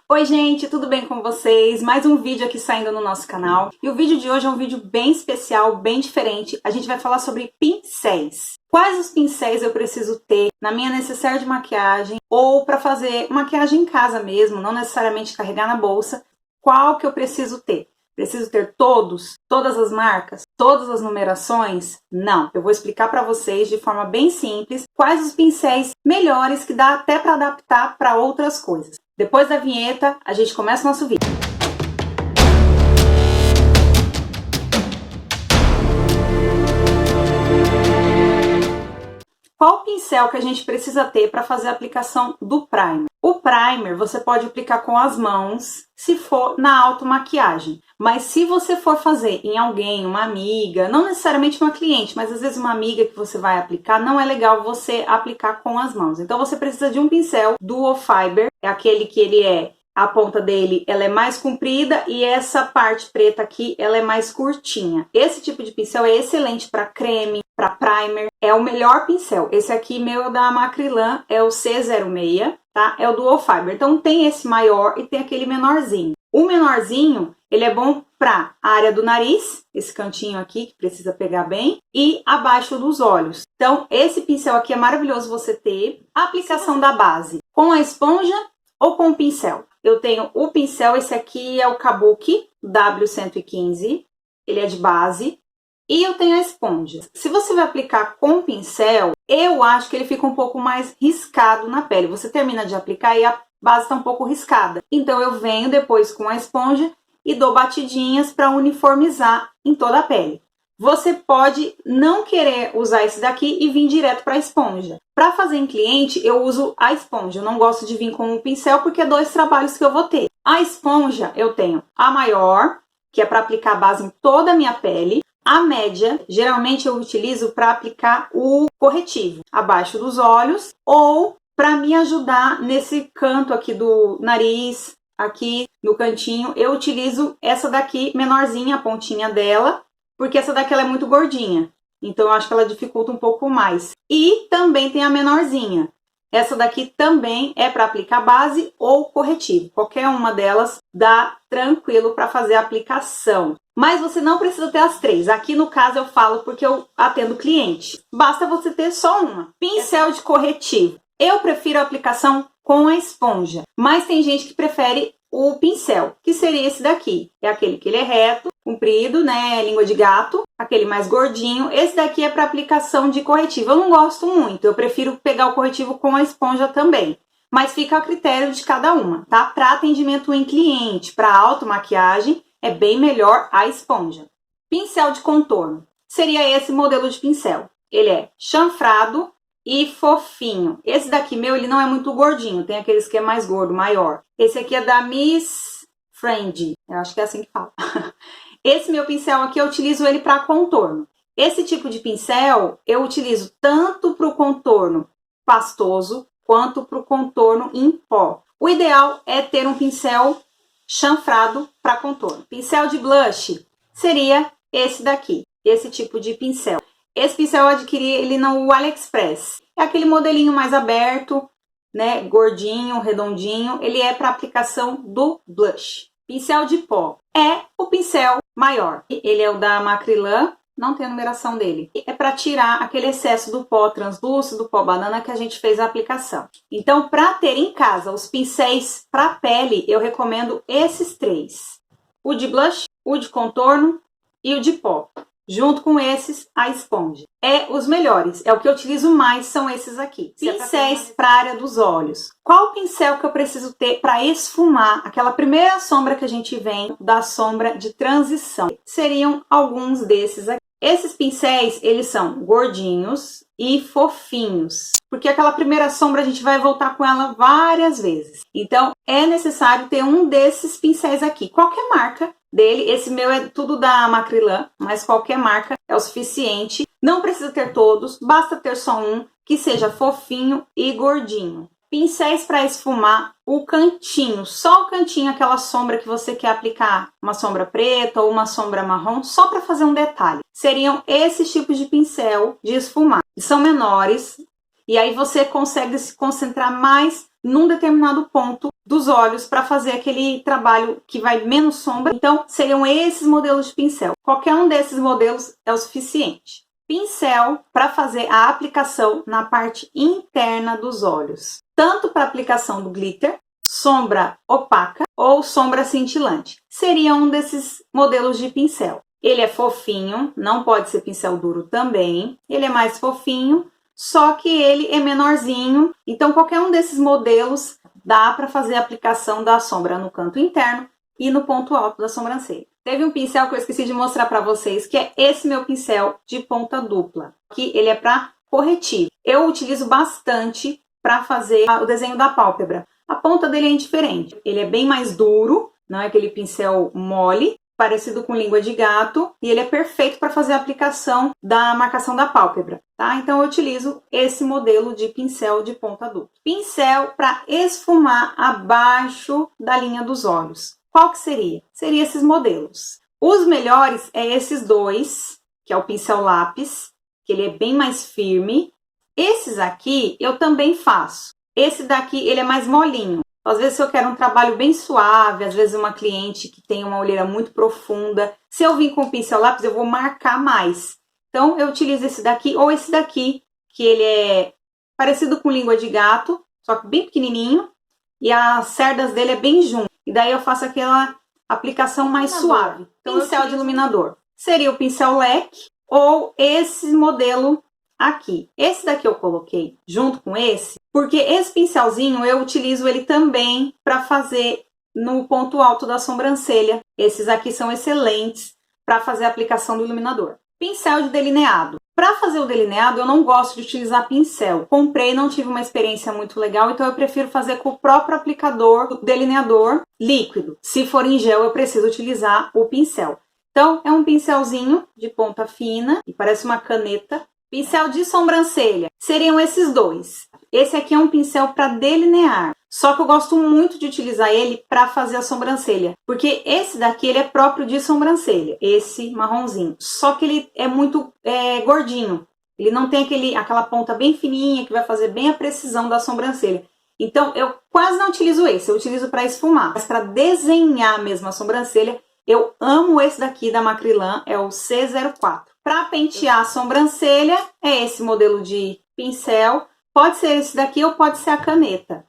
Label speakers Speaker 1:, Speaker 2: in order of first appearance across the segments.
Speaker 1: Oi gente, tudo bem com vocês? Mais um vídeo aqui saindo no nosso canal. E o vídeo de hoje é um vídeo bem especial, bem diferente. A gente vai falar sobre pincéis. Quais os pincéis eu preciso ter na minha necessaire de maquiagem ou para fazer maquiagem em casa mesmo, não necessariamente carregar na bolsa. Qual que eu preciso ter? Preciso ter todos? Todas as marcas? Todas as numerações? Não, eu vou explicar para vocês de forma bem simples quais os pincéis melhores que dá até para adaptar para outras coisas. Depois da vinheta, a gente começa o nosso vídeo. Qual pincel que a gente precisa ter para fazer a aplicação do primer? O primer você pode aplicar com as mãos, se for na automaquiagem. Mas se você for fazer em alguém, uma amiga, não necessariamente uma cliente, mas às vezes uma amiga que você vai aplicar, não é legal você aplicar com as mãos. Então você precisa de um pincel Duo Fiber, é aquele que a ponta dele ela é mais comprida e essa parte preta aqui ela é mais curtinha. Esse tipo de pincel é excelente para creme, para primer, é o melhor pincel. Esse aqui meu é da Macrylan, é o C06, tá? É o Duo Fiber. Então tem esse maior e tem aquele menorzinho. O menorzinho, ele é bom para a área do nariz, esse cantinho aqui que precisa pegar bem, e abaixo dos olhos. Então esse pincel aqui é maravilhoso você ter. A aplicação da base com a esponja ou com o pincel. Eu tenho o pincel, esse aqui é o Kabuki W115, ele é de base. E eu tenho a esponja. Se você vai aplicar com pincel, eu acho que ele fica um pouco mais riscado na pele. Você termina de aplicar e a base está um pouco riscada. Então eu venho depois com a esponja e dou batidinhas para uniformizar em toda a pele. Você pode não querer usar esse daqui e vir direto para a esponja. Para fazer em cliente, eu uso a esponja. Eu não gosto de vir com o pincel porque é dois trabalhos que eu vou ter. A esponja eu tenho a maior, que é para aplicar a base em toda a minha pele. A média, geralmente eu utilizo para aplicar o corretivo abaixo dos olhos ou para me ajudar nesse canto aqui do nariz, aqui no cantinho. Eu utilizo essa daqui menorzinha, a pontinha dela, porque essa daqui ela é muito gordinha. Então eu acho que ela dificulta um pouco mais. E também tem a menorzinha. Essa daqui também é para aplicar base ou corretivo. Qualquer uma delas dá tranquilo para fazer a aplicação. Mas você não precisa ter as três. Aqui no caso eu falo porque eu atendo cliente. Basta você ter só uma. Pincel de corretivo. Eu prefiro a aplicação com a esponja. Mas tem gente que prefere o pincel, que seria esse daqui. É aquele que ele é reto, comprido, né? Língua de gato. Aquele mais gordinho. Esse daqui é para aplicação de corretivo. Eu não gosto muito. Eu prefiro pegar o corretivo com a esponja também. Mas fica a critério de cada uma, tá? Para atendimento em cliente, para automaquiagem, é bem melhor a esponja. Pincel de contorno. Seria esse modelo de pincel. Ele é chanfrado e fofinho. Esse daqui meu, ele não é muito gordinho. Tem aqueles que é mais gordo, maior. Esse aqui é da Miss Friend. Eu acho que é assim que fala. Esse meu pincel aqui, eu utilizo ele para contorno. Esse tipo de pincel, eu utilizo tanto para o contorno pastoso, quanto para o contorno em pó. O ideal é ter um pincel chanfrado para contorno. Pincel de blush seria esse daqui, esse tipo de pincel. Esse pincel eu adquiri ele no AliExpress. É aquele modelinho mais aberto, né, gordinho, redondinho. Ele é para aplicação do blush. Pincel de pó é o pincel maior. Ele é o da Macrylan, não tem a numeração dele. É para tirar aquele excesso do pó translúcido, do pó banana que a gente fez a aplicação. Então, para ter em casa os pincéis para pele, eu recomendo esses três. O de blush, o de contorno e o de pó. Junto com esses, a esponja. É os melhores, é o que eu utilizo mais, são esses aqui. Pincéis para a área dos olhos. Qual pincel que eu preciso ter para esfumar aquela primeira sombra que a gente vem da sombra de transição? Seriam alguns desses aqui. Esses pincéis, eles são gordinhos e fofinhos, porque aquela primeira sombra a gente vai voltar com ela várias vezes. Então, é necessário ter um desses pincéis aqui, qualquer marca dele. Esse meu é tudo da Macrylan, mas qualquer marca é o suficiente. Não precisa ter todos, basta ter só um que seja fofinho e gordinho. Pincéis para esfumar o cantinho, só o cantinho, aquela sombra que você quer aplicar, uma sombra preta ou uma sombra marrom, só para fazer um detalhe. Seriam esses tipos de pincel de esfumar. São menores e aí você consegue se concentrar mais num determinado ponto dos olhos para fazer aquele trabalho que vai menos sombra. Então, seriam esses modelos de pincel. Qualquer um desses modelos é o suficiente. Pincel para fazer a aplicação na parte interna dos olhos. Tanto para aplicação do glitter, sombra opaca ou sombra cintilante. Seria um desses modelos de pincel. Ele é fofinho, não pode ser pincel duro também. Ele é mais fofinho, só que ele é menorzinho. Então, qualquer um desses modelos dá para fazer a aplicação da sombra no canto interno e no ponto alto da sobrancelha. Teve um pincel que eu esqueci de mostrar para vocês, que é esse meu pincel de ponta dupla. Que ele é para corretivo. Eu utilizo bastante para fazer o desenho da pálpebra. A ponta dele é indiferente. Ele é bem mais duro, não é aquele pincel mole, parecido com língua de gato, e ele é perfeito para fazer a aplicação da marcação da pálpebra, tá? Então eu utilizo esse modelo de pincel de ponta dupla. Pincel para esfumar abaixo da linha dos olhos. Qual que seria? Seria esses modelos. Os melhores é esses dois, que é o pincel lápis, que ele é bem mais firme. Esses aqui eu também faço. Esse daqui ele é mais molinho. Às vezes eu quero um trabalho bem suave, às vezes uma cliente que tem uma olheira muito profunda. Se eu vir com o pincel lápis, eu vou marcar mais. Então eu utilizo esse daqui ou esse daqui, que ele é parecido com língua de gato, só que bem pequenininho. E as cerdas dele é bem junto. E daí eu faço aquela aplicação mais suave. Pincel de iluminador. Seria o pincel leque ou esse modelo aqui. Esse daqui eu coloquei junto com esse, porque esse pincelzinho eu utilizo ele também para fazer no ponto alto da sobrancelha. Esses aqui são excelentes para fazer a aplicação do iluminador. Pincel de delineado. Para fazer o delineado eu não gosto de utilizar pincel. Comprei, não tive uma experiência muito legal, então eu prefiro fazer com o próprio aplicador do delineador líquido. Se for em gel eu preciso utilizar o pincel. Então é um pincelzinho de ponta fina e parece uma caneta. Pincel de sobrancelha, seriam esses dois. Esse aqui é um pincel para delinear, só que eu gosto muito de utilizar ele para fazer a sobrancelha, porque esse daqui ele é próprio de sobrancelha, esse marronzinho, só que ele é muito gordinho, ele não tem aquela ponta bem fininha que vai fazer bem a precisão da sobrancelha. Então eu quase não utilizo esse, eu utilizo para esfumar, mas para desenhar mesmo a sobrancelha, eu amo esse daqui da Macrylan, é o C04. Para pentear a sobrancelha, é esse modelo de pincel. Pode ser esse daqui ou pode ser a caneta,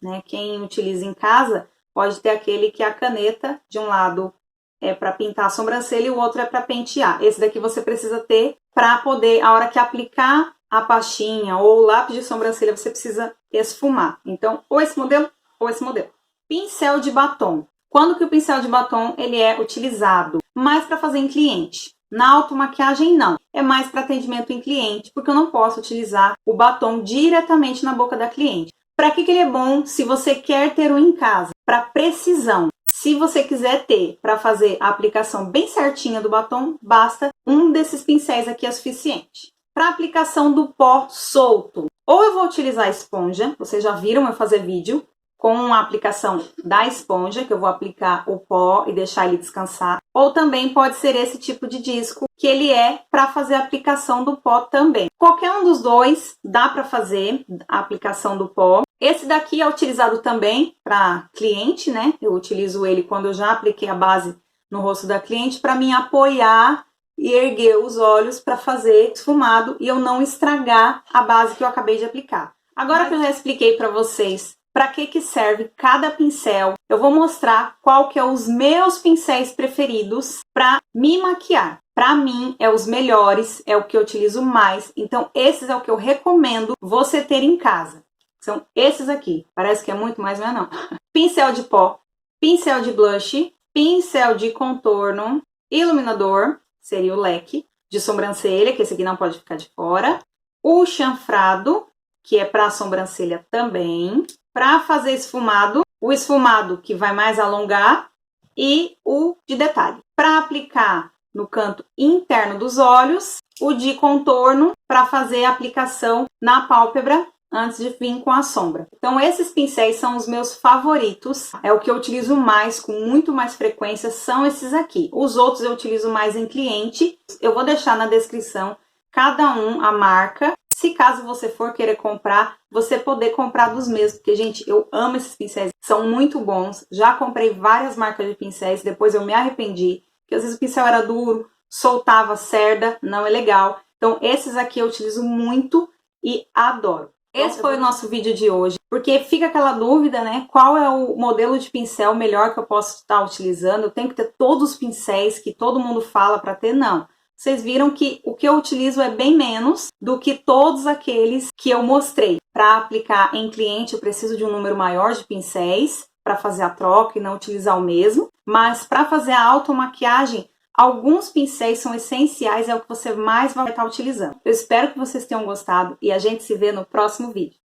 Speaker 1: né? Quem utiliza em casa pode ter aquele que é a caneta, de um lado é para pintar a sobrancelha e o outro é para pentear. Esse daqui você precisa ter para poder, a hora que aplicar a pastinha ou o lápis de sobrancelha, você precisa esfumar. Então, ou esse modelo ou esse modelo. Pincel de batom. Quando que o pincel de batom ele é utilizado? Mais para fazer em cliente. Na automaquiagem não, é mais para atendimento em cliente, porque eu não posso utilizar o batom diretamente na boca da cliente. Para que ele é bom se você quer ter um em casa? Para precisão. Se você quiser ter para fazer a aplicação bem certinha do batom, basta um desses pincéis aqui é suficiente. Para aplicação do pó solto, ou eu vou utilizar a esponja, vocês já viram eu fazer vídeo, com a aplicação da esponja, que eu vou aplicar o pó e deixar ele descansar. Ou também pode ser esse tipo de disco, que ele é para fazer a aplicação do pó também. Qualquer um dos dois dá para fazer a aplicação do pó. Esse daqui é utilizado também para cliente, né? Eu utilizo ele quando eu já apliquei a base no rosto da cliente para me apoiar e erguer os olhos para fazer esfumado e eu não estragar a base que eu acabei de aplicar. Agora que eu já expliquei para vocês para que serve cada pincel, eu vou mostrar qual que é os meus pincéis preferidos para me maquiar. Para mim, é os melhores, é o que eu utilizo mais. Então, esses é o que eu recomendo você ter em casa. São esses aqui. Parece que é muito, mas não é não. Pincel de pó, pincel de blush, pincel de contorno, iluminador, seria o leque, de sobrancelha, que esse aqui não pode ficar de fora. O chanfrado, que é para a sobrancelha também. Para fazer esfumado, o esfumado que vai mais alongar e o de detalhe. Para aplicar no canto interno dos olhos, o de contorno para fazer a aplicação na pálpebra antes de vir com a sombra. Então esses pincéis são os meus favoritos, é o que eu utilizo mais, com muito mais frequência, são esses aqui. Os outros eu utilizo mais em cliente, eu vou deixar na descrição cada um a marca. Se caso você for querer comprar, você poder comprar dos mesmos, porque, gente, eu amo esses pincéis, são muito bons. Já comprei várias marcas de pincéis, depois eu me arrependi, porque às vezes o pincel era duro, soltava cerda, não é legal. Então, esses aqui eu utilizo muito e adoro. Esse foi o nosso vídeo de hoje, porque fica aquela dúvida, né? Qual é o modelo de pincel melhor que eu posso estar utilizando? Eu tenho que ter todos os pincéis que todo mundo fala para ter? Não. Vocês viram que o que eu utilizo é bem menos do que todos aqueles que eu mostrei. Para aplicar em cliente, eu preciso de um número maior de pincéis para fazer a troca e não utilizar o mesmo. Mas para fazer a automaquiagem, alguns pincéis são essenciais, é o que você mais vai estar utilizando. Eu espero que vocês tenham gostado e a gente se vê no próximo vídeo.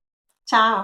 Speaker 1: Tchau!